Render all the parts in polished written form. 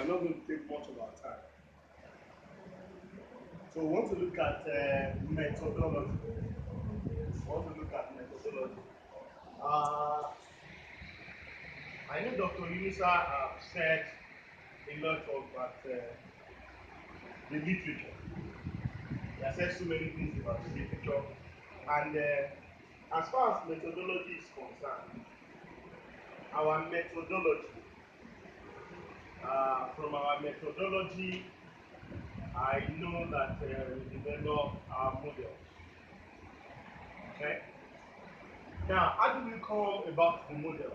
might not going to take much of our time. So we want to look at methodology. We want to look at methodology. Uh, I know Dr. Yunusa said a lot about the literature. He has said so many things about the literature. And as far as methodology is concerned, our methodology, from our methodology, I know that we develop our models. Okay? Now, how do we come about the model?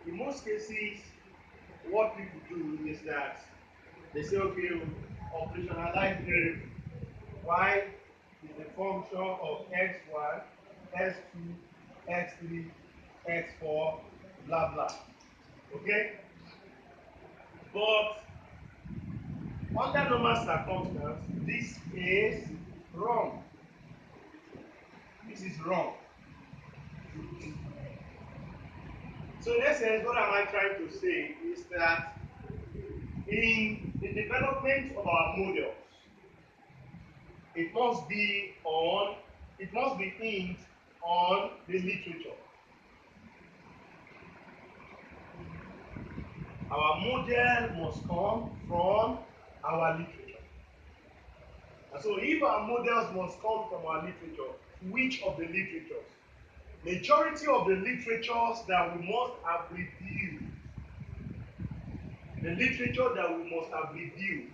In most cases, what people do is that they say, okay, operationalize variable. Y is the function of x1, x2, x3, x4, blah blah. Okay? But under normal circumstances, this is wrong. This is wrong. So in essence, what am I trying to say is that in the development of our models, it must be hinged on the literature. Our model must come from our literature. And so if our models must come from our literature, which of the literatures? Majority of the literatures that we must have reviewed, the literature that we must have reviewed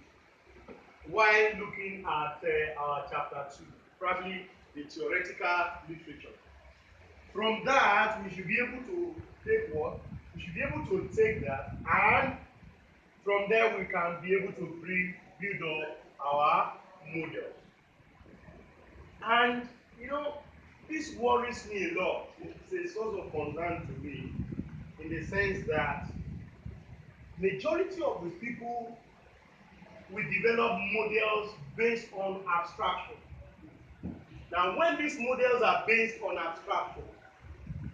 while looking at our chapter 2, probably the theoretical literature. From that, we should be able to take what? We should be able to take that, and from there we can be able to build up our models. And you know, this worries me a lot. It's a source of concern to me, in the sense that majority of the people we develop models based on abstraction. Now, when these models are based on abstraction,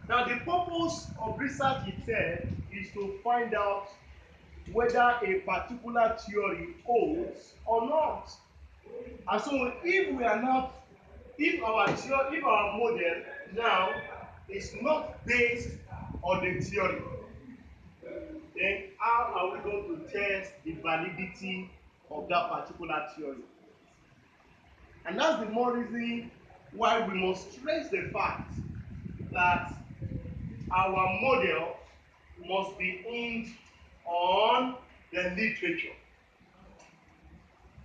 now the purpose of research itself is to find out whether a particular theory holds or not. And so if our model now is not based on the theory, then how are we going to test the validity of that particular theory? And that's the more reason why we must stress the fact that our model must be hinged on the literature,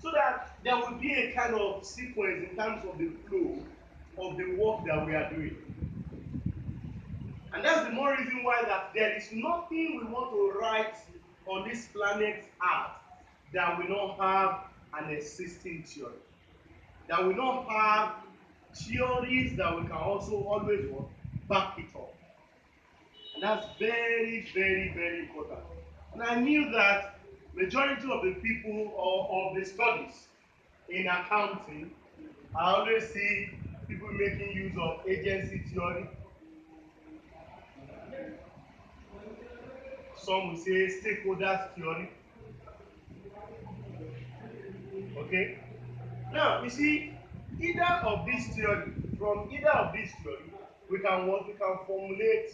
so that there will be a kind of sequence in terms of the flow of the work that we are doing. And that's the more reason why that there is nothing we want to write on this planet Earth that we don't have an existing theory. That we don't have theories that we can also always back it up. And that's very, very, very important. And I knew that majority of the people or of the studies in accounting, I always see people making use of agency theory. Some will say stakeholders theory. Okay? Now, you see, from either of these theory, we can formulate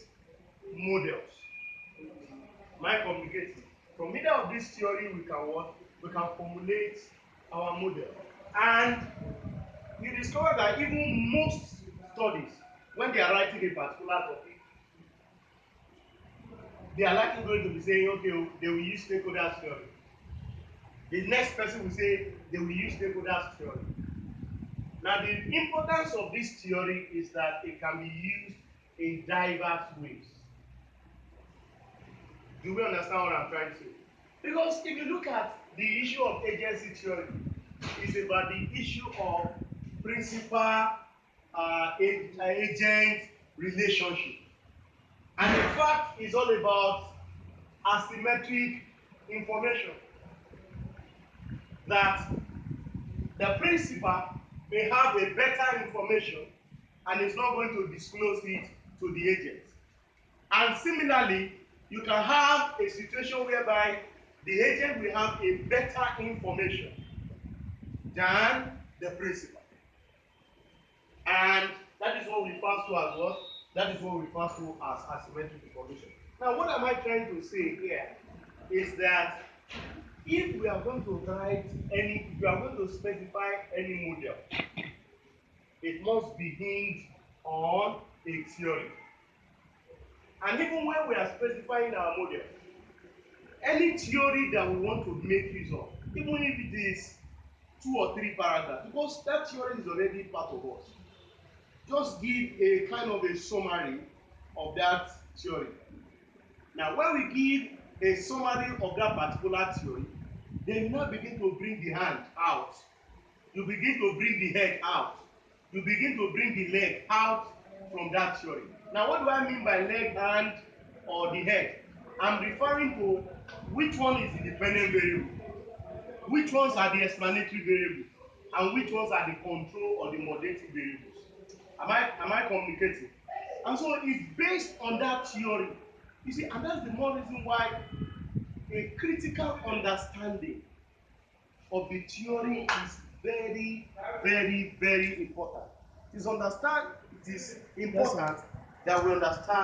models. Am I communicating? From either of these theory, we can formulate our model. And you discover that even most studies, when they are writing a particular topic, they are likely going to be saying, okay, they will use stakeholders theory. The next person will say they will use stakeholders theory. Now, the importance of this theory is that it can be used in diverse ways. Do we understand what I'm trying to say? Because if you look at the issue of agency theory, it's about the issue of principal agent relationship. And in fact, it's all about asymmetric information. That the principal may have a better information and is not going to disclose it to the agent. And similarly, you can have a situation whereby the agent will have a better information than the principal. And that is what we refer to as what? That is what we refer to as asymmetric information. Now, what am I trying to say here is that if we are going to write any, if we are going to specify any model, it must be hinged on a theory. And even when we are specifying our model, any theory that we want to make use of, even if it is 2 or 3 paragraphs, because that theory is already part of us, just give a kind of a summary of that theory. Now, when we give a summary of that particular theory, then you now begin to bring the hand out. You begin to bring the head out. You begin to bring the leg out from that theory. Now, what do I mean by leg, hand, or the head? I'm referring to which one is the dependent variable, which ones are the explanatory variables, and which ones are the control or the modulating variables. Am I communicating? And so it's based on that theory. You see, and that's the more reason why a critical understanding of the theory is very, very, very important. It is important that we understand